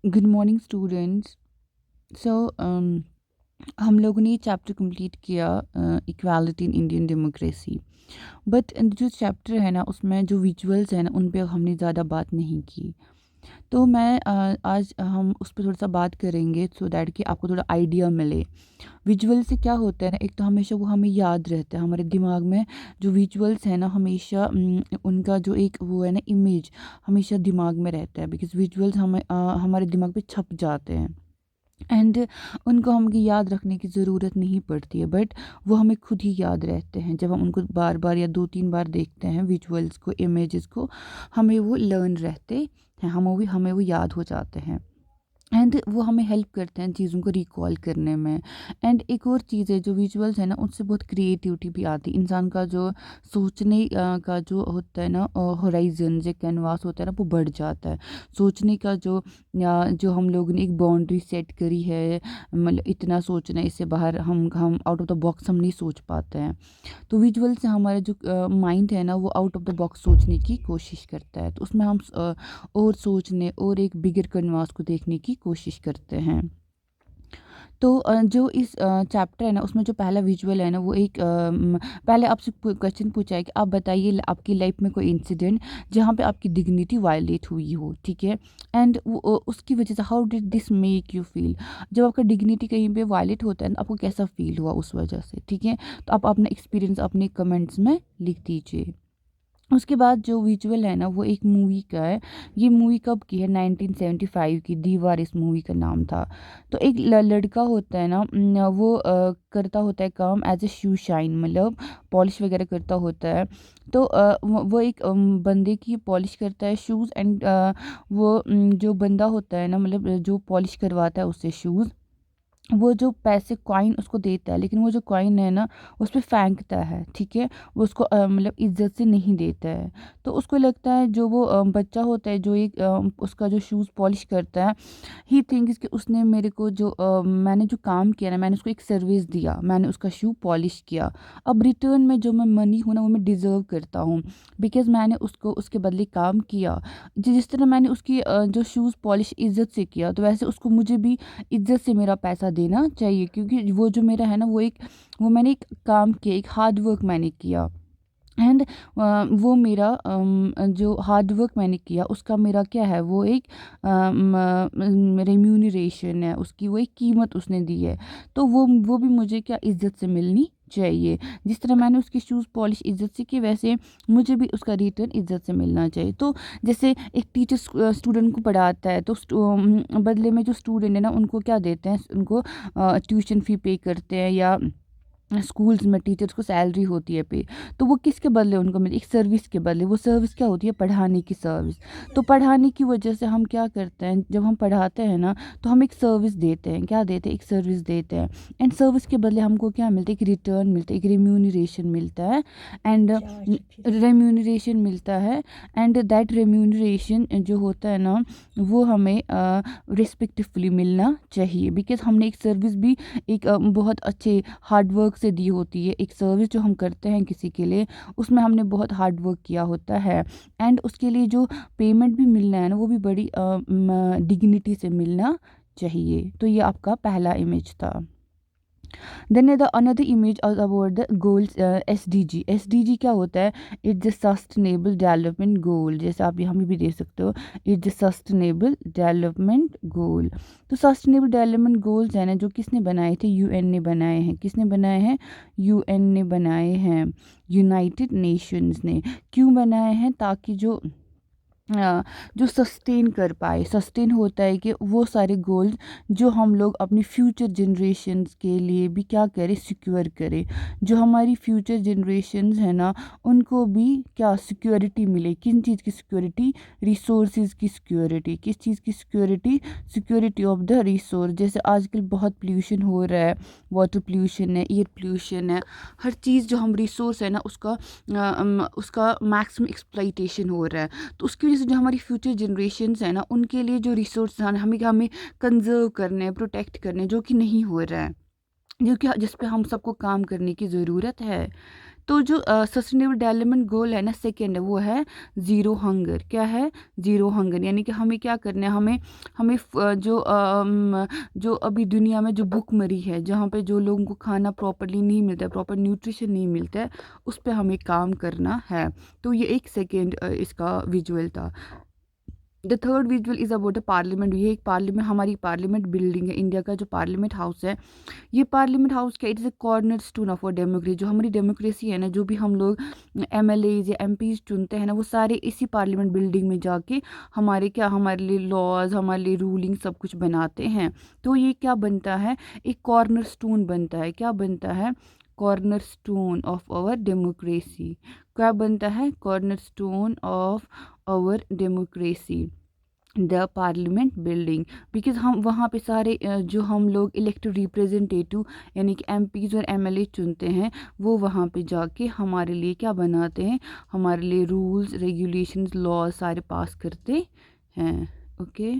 Good morning students. सो हम लोगों ने ये चैप्टर कंप्लीट किया, equality in Indian democracy. But जो चैप्टर है ना उसमें जो विजुअल्स हैं ना उन पे हमने ज़्यादा बात नहीं की। तो मैं आज हम उस पर थोड़ा सा बात करेंगे सो दैट कि आपको थोड़ा आइडिया मिले। विजुअल से क्या होता है ना, एक तो हमेशा वो हमें याद रहता है हमारे दिमाग में। जो विजुअल्स है ना हमेशा उनका जो एक वो है ना इमेज हमेशा दिमाग में रहता है, बिकॉज विजुअल्स हमारे दिमाग पे छप जाते हैं। एंड उनको हमें याद रखने की ज़रूरत नहीं पड़ती है, बट वो हमें खुद ही याद रहते हैं जब हम उनको बार बार या 2-3 बार देखते हैं विजुअल्स को, इमेजेस को। हमें वो लर्न रहते हैं, हमें वो याद हो जाते हैं। एंड वो हमें हेल्प करते हैं चीज़ों को रिकॉल करने में। एंड एक और चीज़ है, जो विजुअल्स है ना उससे बहुत क्रिएटिविटी भी आती है। इंसान का जो सोचने का जो होता है ना होराइजन, जो कैनवास होता है ना वो बढ़ जाता है। सोचने का जो हम लोग ने एक बाउंड्री सेट करी है, मतलब इतना सोचना है, इससे बाहर हम आउट ऑफ द बॉक्स हम नहीं सोच पाते हैं। तो विजुअल से हमारा जो माइंड है ना वो आउट ऑफ द बॉक्स सोचने की कोशिश करता है, तो उसमें हम और सोचने और एक बिगर कैनवास को देखने की कोशिश करते हैं। तो जो इस चैप्टर है ना उसमें जो पहला विजुअल है ना वो एक पहले आपसे क्वेश्चन पूछा है कि आप बताइए आपकी लाइफ में कोई इंसिडेंट जहाँ पे आपकी डिग्निटी वायलेट हुई हो, ठीक है। एंड उसकी वजह से how did this make you feel. जब आपका डिग्निटी कहीं पे वायलेट होता है ना आपको कैसा फील हुआ उस वजह से, ठीक है। तो आप अपना एक्सपीरियंस अपने कमेंट्स में लिख दीजिए। उसके बाद जो विजुअल है ना वो एक मूवी का है। ये मूवी कब की है, 1975 की, दीवार इस मूवी का नाम था। तो एक लड़का होता है ना, वो करता होता है काम एज ए शू शाइन, मतलब पॉलिश वगैरह करता होता है। तो वो एक बंदे की पॉलिश करता है शूज़। एंड वो जो बंदा होता है ना, मतलब जो पॉलिश करवाता है उससे शूज़, वो जो पैसे कॉइन उसको देता है, लेकिन वो जो कॉइन है ना उस पे फेंकता है, ठीक है। वो उसको मतलब इज्जत से नहीं देता है। तो उसको लगता है जो वो बच्चा होता है जो एक उसका जो शूज़ पॉलिश करता है, ही थिंक्स कि उसने मेरे को जो मैंने जो काम किया ना, मैंने उसको एक सर्विस दिया, मैंने उसका शू पॉलिश किया। अब रिटर्न में जो मैं मनी हूँ ना वो मैं डिज़र्व करता हूँ, बिकॉज़ मैंने उसको उसके बदले काम किया। जिस तरह मैंने उसकी जो शूज़ पॉलिश इज्जत से किया, तो वैसे उसको मुझे भी इज्जत से मेरा पैसा देना चाहिए, क्योंकि वो जो मेरा है ना वो मैंने एक काम किया, एक हार्ड वर्क मैंने किया। एंड वो मेरा जो हार्ड वर्क मैंने किया उसका मेरा क्या है, वो एक रेम्यूनरेशन है, उसकी वो एक कीमत उसने दी है। तो वो भी मुझे क्या इज्जत से मिलनी चाहिए। जिस तरह मैंने उसकी शूज़ पॉलिश इज्जत से की, वैसे मुझे भी उसका रिटर्न इज्जत से मिलना चाहिए। तो जैसे एक टीचर स्टूडेंट को पढ़ाता है, तो बदले में जो स्टूडेंट है ना उनको क्या देते हैं, उनको ट्यूशन फ़ी पे करते हैं, या स्कूल्स में टीचर्स को सैलरी होती है पे। तो वो किसके बदले उनको मिलती, एक सर्विस के बदले। वो सर्विस क्या होती है, पढ़ाने की सर्विस। तो पढ़ाने की वजह से हम क्या करते हैं, जब हम पढ़ाते हैं ना तो हम एक सर्विस देते हैं, क्या देते हैं, एक सर्विस देते हैं। एंड सर्विस के बदले हमको क्या मिलता है, एक रिटर्न मिलता है, एक रेम्यूनरेशन मिलता है। एंड रेम्यूनरेशन मिलता है। एंड दैट रेम्यूनरेशन जो होता है ना वो हमें रिस्पेक्टफुली मिलना चाहिए, बिकॉज हमने एक सर्विस भी एक बहुत अच्छे हार्ड वर्क से दी होती है। एक सर्विस जो हम करते हैं किसी के लिए, उसमें हमने बहुत हार्ड वर्क किया होता है। एंड उसके लिए जो पेमेंट भी मिलना है ना वो भी बड़ी डिग्निटी से मिलना चाहिए। तो ये आपका पहला इमेज था। Then the another image about the goals, SDG। SDG क्या होता है, it's the sustainable development goal. जैसे आप यहाँ भी देख सकते हो, it's the sustainable development goal. तो सस्टेनेबल डेवलपमेंट गोल्स है ना जो किसने बनाए थे, UN ने बनाए हैं। किसने बनाए हैं, UN ने बनाए हैं, यूनाइटेड नेशंस ने। क्यों बनाए हैं, ताकि जो सस्टेन कर पाए। सस्टेन होता है कि वो सारे गोल्स जो हम लोग अपनी फ्यूचर जनरेशन्स के लिए भी क्या करें, सिक्योर करें। जो हमारी फ्यूचर जनरेशन्स है ना उनको भी क्या सिक्योरिटी मिले। किन चीज़ की सिक्योरिटी, रिसोर्सेज की सिक्योरिटी। किस चीज़ की security, security of the resource. जैसे आजकल बहुत पोल्यूशन हो रहा है, वाटर पोल्यूशन है, एयर पोल्यूशन है। हर चीज़ जो हम रिसोर्स है ना उसका मैक्सिमम एक्सप्लॉइटेशन हो रहा है। तो उसकी वजह से जो हमारी फ्यूचर जनरेशन्स हैं ना उनके लिए जो रिसोर्स हैं हमें हमें कंजर्व करने हैं, प्रोटेक्ट करने हैं, जो कि नहीं हो रहा है, जो कि जिस पे हम सबको काम करने की ज़रूरत है। तो जो सस्टेनेबल डेवलपमेंट गोल है ना, सेकेंड है, वो है ज़ीरो हंगर। क्या है? Zero hunger. यानी कि हमें क्या करना है, हमें हमें जो अभी दुनिया में जो भूखमरी है, जहाँ पे जो लोगों को खाना प्रॉपरली नहीं मिलता है, प्रॉपर न्यूट्रिशन नहीं मिलता है, उस पे हमें काम करना है। तो ये एक सेकेंड इसका विजुअल था। The third visual is about the parliament. ये एक पार्लियामेंट, हमारी पार्लियामेंट बिल्डिंग है, इंडिया का जो पार्लियामेंट हाउस है। ये पार्लियामेंट हाउस क्या, it is a corner stone of और डेमोक्रेसी। जो हमारी डेमोक्रेसी है ना, जो भी हम लोग एमएलएज या एमपीज चुनते हैं ना, वो सारे इसी पार्लियामेंट बिल्डिंग में जाके हमारे क्या, हमारे लिए लॉज, हमारे लिए रूलिंग सब कुछ बनाते हैं। तो ये क्या बनता है, एक कॉर्नर स्टोन बनता है। क्या बनता है? Cornerstone of our democracy. क्या बनता है? Cornerstone of our democracy, the parliament building. Because हम वहाँ पे सारे जो हम लोग इलेक्टेड रिप्रेजेंटेटिव यानी कि एमपीज और एमएलए चुनते हैं, वो वहाँ पे जाके हमारे लिए क्या बनाते हैं, हमारे लिए रूल्स, रेगुलेशंस, लॉ सारे पास करते हैं। ओके।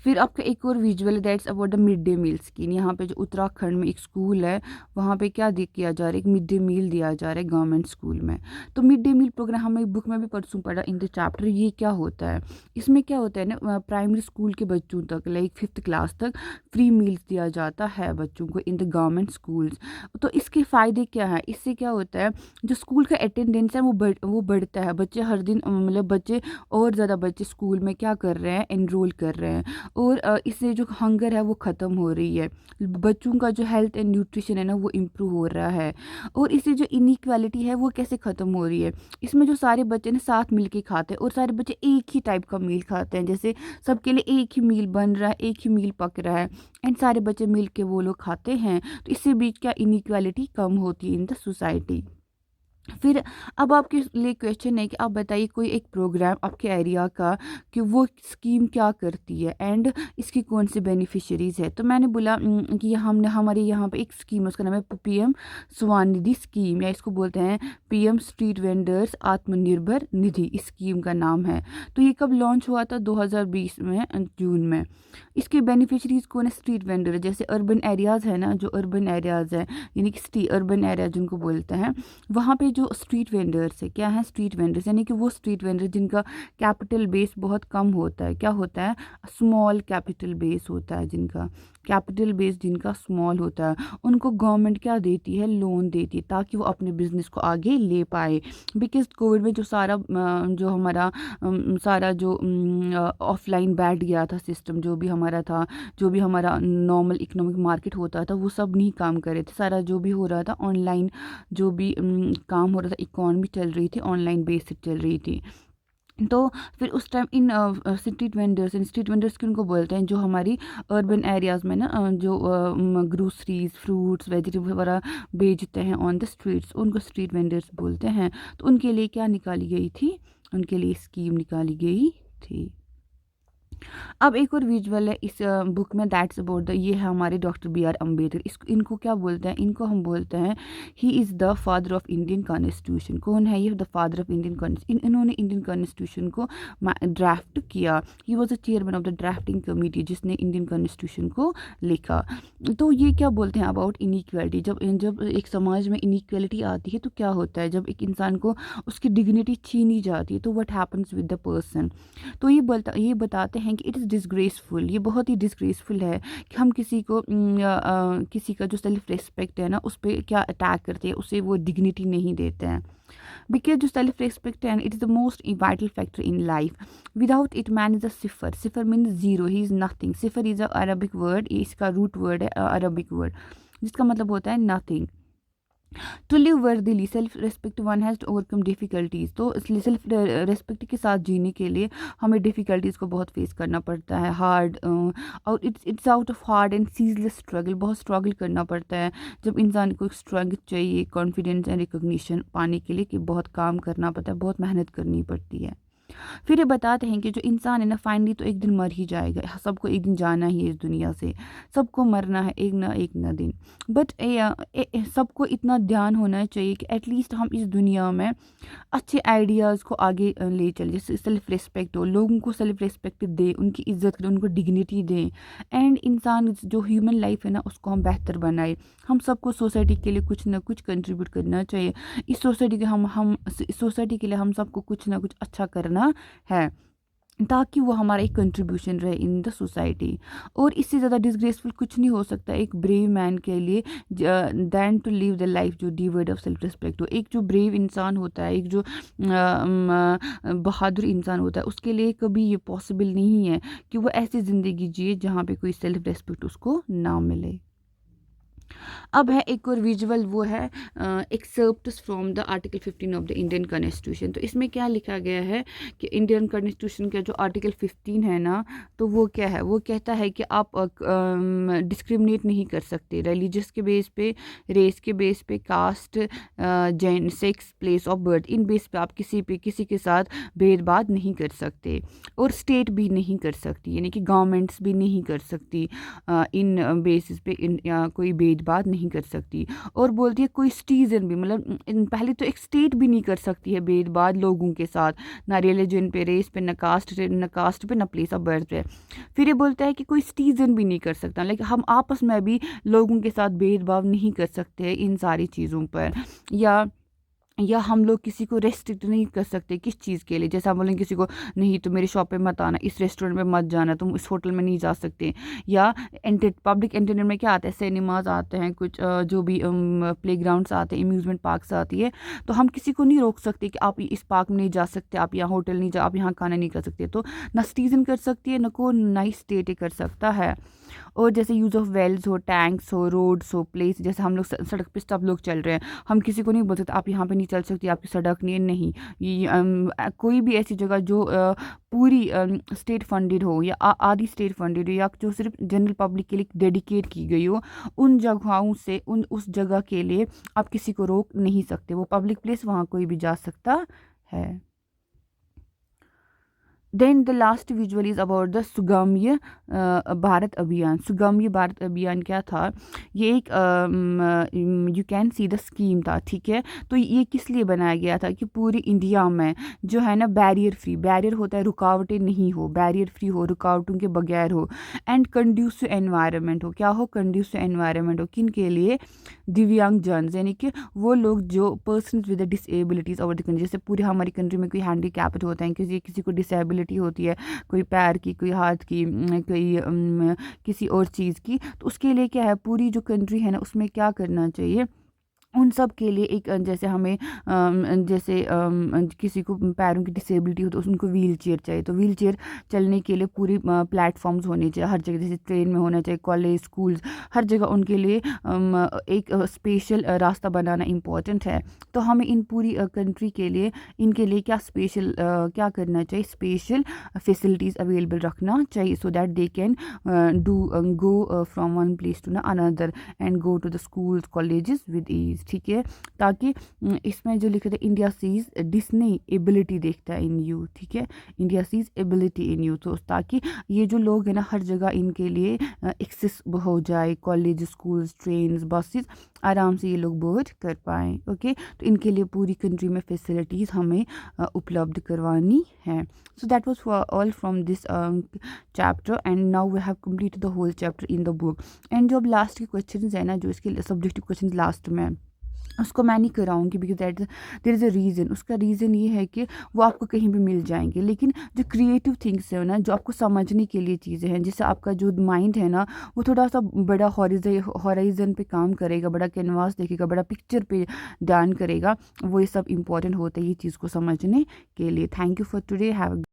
फिर आपका एक और visual that's about the midday meal scheme. यहाँ पे जो उत्तराखंड में एक स्कूल है, वहाँ पे क्या किया जा रहा है, एक मिड डे मील दिया जा रहा है गवर्नमेंट स्कूल में। तो मिड डे मील प्रोग्राम हमें बुक में भी परसों पढ़ा इन द चैप्टर। ये क्या होता है, इसमें क्या होता है ना, प्राइमरी स्कूल के बच्चों तक, लाइक 5th क्लास तक फ्री मील्स दिया जाता है बच्चों को इन द गवर्नमेंट स्कूल्स। तो इसके फ़ायदे क्या है, इससे क्या होता है, जो स्कूल का अटेंडेंस है वो बढ़ता है। बच्चे हर दिन मतलब बच्चे और ज़्यादा बच्चे स्कूल में क्या कर रहे हैं, एनरोल कर रहे हैं। और इससे जो हंगर है वो ख़त्म हो रही है। बच्चों का जो हेल्थ एंड न्यूट्रिशन है ना, वो इम्प्रूव हो रहा है। और इससे जो इनइक्वालिटी है वो कैसे ख़त्म हो रही है, इसमें जो सारे बच्चे ना साथ मिल के खाते हैं और सारे बच्चे एक ही टाइप का मील खाते हैं। जैसे सबके लिए एक ही मील बन रहा है, एक ही मील पक रहा है, एंड सारे बच्चे मिल के वो लोग खाते हैं। तो इससे बीच क्या इनइक्वालिटी कम होती है इन द सोसाइटी। फिर अब आपके लिए क्वेश्चन है कि आप बताइए कोई एक प्रोग्राम आपके एरिया का, कि वो स्कीम क्या करती है एंड इसकी कौन से बेनिफिशरीज है। तो मैंने बोला कि हमने हमारे यहाँ पे एक स्कीम है, उसका नाम है पीएम स्वनिधि स्कीम, या इसको बोलते हैं PM street vendors Atmanirbhar Nidhi, इस स्कीम का नाम है। तो ये कब लॉन्च हुआ था? 2020 में जून में। इसके बेनिफिशरीज कौन है? Street vendor. जैसे अर्बन एरियाज़ है ना, जो अर्बन एरियाज़ है यानी कि सिटी अर्बन एरिया जिनको बोलते हैं, वहाँ पे जो स्ट्रीट वेंडर्स है, क्या है स्ट्रीट वेंडर्स, यानी कि वो स्ट्रीट वेंडर जिनका कैपिटल बेस बहुत कम होता है। क्या होता है? स्मॉल कैपिटल बेस होता है, जिनका कैपिटल बेस जिनका स्मॉल होता है, उनको गवर्नमेंट क्या देती है? लोन देती है, ताकि वो अपने बिजनेस को आगे ले पाए। बिकॉज कोविड में जो सारा जो हमारा सारा जो ऑफलाइन बैठ गया था सिस्टम, जो भी हमारा था, जो भी हमारा नॉर्मल इकोनॉमिक मार्केट होता था, वो सब नहीं काम कर रहे थे। सारा जो भी हो रहा था ऑनलाइन, जो भी काम हो रहा था, इकॉनमी चल रही थी ऑनलाइन बेसिस चल रही थी। तो फिर उस time in street vendors, in street vendors की उनको बोलते हैं, जो हमारी अर्बन एरियाज़ में ना जो ग्रोसरीज, फ्रूट्स, वेजिटेबल वगैरह बेचते हैं ऑन द स्ट्रीट्स, उनको स्ट्रीट वेंडर्स बोलते हैं। तो उनके लिए क्या निकाली गई थी? उनके लिए स्कीम निकाली गई थी। अब एक और विजुअल है इस बुक में, दैट्स अबाउट द, ये है हमारे डॉक्टर बी आर अम्बेडकर। इसको इनको क्या बोलते हैं? इनको हम बोलते हैं he is the father of Indian constitution. कौन है ये? The father of Indian constitution. इन्होंने इंडियन कॉन्स्टिट्यूशन को ड्राफ्ट किया। He was the chairman of the drafting committee, जिसने इंडियन कॉन्स्टिट्यूशन को लिखा। तो ये क्या बोलते हैं अबाउट इनइक्वालिटी। जब जब एक समाज में इनइक्वालिटी आती है तो क्या होता है, जब एक इंसान को उसकी डिग्निटी छीनी जाती है, तो what happens with the person. तो ये बताते हैं कि इट इज़ डिसग्रेसफुल, ये बहुत ही डिसग्रेसफुल है कि हम किसी को किसी का जो सेल्फ रिस्पेक्ट है ना, उस पर क्या अटैक करते हैं, उसे वो डिग्निटी नहीं देते हैं। बिकॉज जो सेल्फ रिस्पेक्ट है, it is the most vital factor in life. Without it man is a cipher. Cipher means zero, he is nothing. Cipher is a Arabic word, इसका रूट वर्ड है Arabic word, जिसका मतलब होता है nothing. To live worthily, self respect one has to overcome difficulties. तो इसलिए self respect के साथ जीने के लिए हमें डिफ़िकल्टीज़ को बहुत फेस करना पड़ता है, हार्ड, और it's out of hard and ceaseless struggle. बहुत स्ट्रगल करना पड़ता है जब इंसान को स्ट्रेंथ चाहिए, कॉन्फिडेंस एंड रिकॉग्निशन पाने के लिए, कि बहुत काम करना पड़ता है, बहुत मेहनत करनी पड़ती है। फिर ये बताते हैं कि जो इंसान है ना फाइनली तो एक दिन मर ही जाएगा, सबको एक दिन जाना ही है इस दुनिया से, सबको मरना है एक ना दिन। बट सबको इतना ध्यान होना चाहिए कि एटलीस्ट हम इस दुनिया में अच्छे आइडियाज़ को आगे ले चले, जैसे सेल्फ रिस्पेक्ट हो, लोगों को सेल्फ रिस्पेक्ट दें, उनकी इज्जत करें, उनको डिग्निटी दें, एंड इंसान जो ह्यूमन लाइफ है ना उसको हम बेहतर बनाए। हम सबको सोसाइटी के लिए कुछ ना कुछ कंट्रीब्यूट करना चाहिए। इस सोसाइटी के हम इस सोसाइटी के लिए हम सबको कुछ ना कुछ अच्छा करना है, ताकि वो हमारा एक कंट्रीब्यूशन रहे इन द सोसाइटी। और इससे ज़्यादा डिसग्रेसफुल कुछ नहीं हो सकता एक ब्रेव मैन के लिए than to live the life जो डिवर्ड ऑफ सेल्फ रिस्पेक्ट हो। एक जो ब्रेव इंसान होता है, एक जो बहादुर इंसान होता है, उसके लिए कभी ये पॉसिबल नहीं है कि वो ऐसी ज़िंदगी जिए जहाँ पे कोई सेल्फ रिस्पेक्ट उसको ना मिले। अब है एक और विजुअल, वो है excerpts from the article 15 of the Indian constitution. तो इसमें क्या लिखा गया है कि इंडियन कॉन्स्टिट्यूशन का जो आर्टिकल 15 है ना, तो वो क्या है, वो कहता है कि आप डिस्क्रिमिनेट नहीं कर सकते रिलीजियस के बेस पे, रेस के बेस पे, कास्ट, जेन, सेक्स, प्लेस ऑफ बर्थ, इन बेस पे आप किसी के साथ भेदभाव नहीं कर सकते। और स्टेट भी नहीं कर सकती, यानी कि गवर्नमेंट्स भी नहीं कर सकती इन बेसिस पे कोई भेदभाव नहीं कर सकती। और बोलती है कोई सिटीजन भी, मतलब पहले तो एक स्टेट भी नहीं कर सकती है भेदभाव लोगों के साथ, ना रिलीजन पे, रेस पे, ना कास्ट पे, ना प्लेस ऑफ बर्थ पे। फिर ये बोलता है कि कोई सिटीजन भी नहीं कर सकता, लेकिन हम आपस में भी लोगों के साथ भेदभाव नहीं कर सकते इन सारी चीज़ों पर। या हम लोग किसी को रेस्ट्रिक्ट नहीं कर सकते किस चीज़ के लिए, जैसे हम बोलेंगे किसी को नहीं तो मेरे शॉप पे मत आना, इस रेस्टोरेंट में मत जाना, तुम इस होटल में नहीं जा सकते। या पब्लिक एंटरटेनमेंट में क्या आता है, सिनेमाज आते हैं, कुछ जो भी प्ले ग्राउंड्स आते हैं, अम्यूज़मेंट पार्क्स आती है, तो हम किसी को नहीं रोक सकते कि आप इस पार्क में नहीं जा सकते, आप यहाँ होटल नहीं जा, आप यहाँ खाना नहीं कर सकते। तो ना सिटीजन कर सकती है, ना को ना स्टेट कर सकता है। और जैसे यूज़ ऑफ वेल्स हो, टैंक्स हो, रोड्स हो, प्लेस, जैसे हम लोग सड़क पे सब लोग चल रहे हैं, हम किसी को नहीं बोल सकते आप यहाँ पे नहीं चल सकती, आपकी सड़क नहीं है, नहीं। ये कोई भी ऐसी जगह जो पूरी स्टेट फंडेड हो या आधी स्टेट फंडेड हो, या जो सिर्फ जनरल पब्लिक के लिए डेडिकेट की गई हो, उन जगहों से उस जगह के लिए आप किसी को रोक नहीं सकते। वो पब्लिक प्लेस, वहाँ कोई भी जा सकता है। Then the last visual is about the Sugamya Bharat Abhiyan. Sugamya Bharat Abhiyan क्या था, ये एक you can see the scheme था, ठीक है। तो ये किस लिए बनाया गया था कि पूरी इंडिया में जो है ना बैरियर होता है, रुकावटें नहीं हो, बैरियर फ्री हो, रुकावटों के बगैर हो, एंड कंड्यूसिव एनवायरनमेंट हो। क्या हो, कंड्यूसिव एनवायरनमेंट हो, किन के लिए, दिव्यांग जन, यानी कि वो लोग जो person with disabilities over the country, जैसे पूरी हमारी कंट्री में कोई हैंडीकैप्ड होता है, किसी को डिसेबिलिटी होती है, कोई पैर की, कोई हाथ की, कोई किसी और चीज़ की, तो उसके लिए क्या है, पूरी जो कंट्री है ना उसमें क्या करना चाहिए, उन सब के लिए एक जैसे हमें जैसे किसी को पैरों की डिसेबिलिटी हो तो उनको व्हील चेयर चाहिए, तो व्हील चेयर चलने के लिए पूरी प्लेटफॉर्म्स होने चाहिए हर जगह, जैसे ट्रेन में होना चाहिए, कॉलेज, स्कूल्स, हर जगह उनके लिए एक स्पेशल रास्ता बनाना इम्पॉर्टेंट है। तो हमें इन पूरी कंट्री के लिए इनके लिए क्या करना चाहिए, स्पेशल फैसिलिटीज़ अवेलेबल रखना चाहिए, so that they can do go from one place to another and go to the schools, colleges with ease, ठीक है। ताकि इसमें जो लिखा था, इंडिया सीज डिस्नी एबिलिटी देखता है इन यू, ठीक है, India sees ability in you, तो ताकि ये जो लोग हैं ना हर जगह इनके लिए एक्सेस हो जाए, कॉलेज, स्कूल्स, ट्रेन, बसेस, आराम से ये लोग बोर्ड कर पाएँ, ओके। तो इनके लिए पूरी कंट्री में फैसिलिटीज़ हमें उपलब्ध करवानी है। So that was all from this chapter, and now we have completed the whole chapter in the book. And जो अब लास्ट के क्वेश्चन है ना, जो इसके सब्जेक्टिव क्वेश्चन लास्ट में, उसको मैं नहीं कराऊंगी, because that there is a reason. उसका रीज़न ये है कि वो आपको कहीं भी मिल जाएंगे, लेकिन जो क्रिएटिव थिंग्स है ना, जो आपको समझने के लिए चीज़ें हैं, जिससे आपका जो माइंड है ना वो थोड़ा सा बड़ा हॉराइजन पे काम करेगा, बड़ा कैनवास देखेगा, बड़ा पिक्चर पे ध्यान करेगा, वो ये सब इंपॉर्टेंट होता है ये चीज़ को समझने के लिए। Thank you for today, have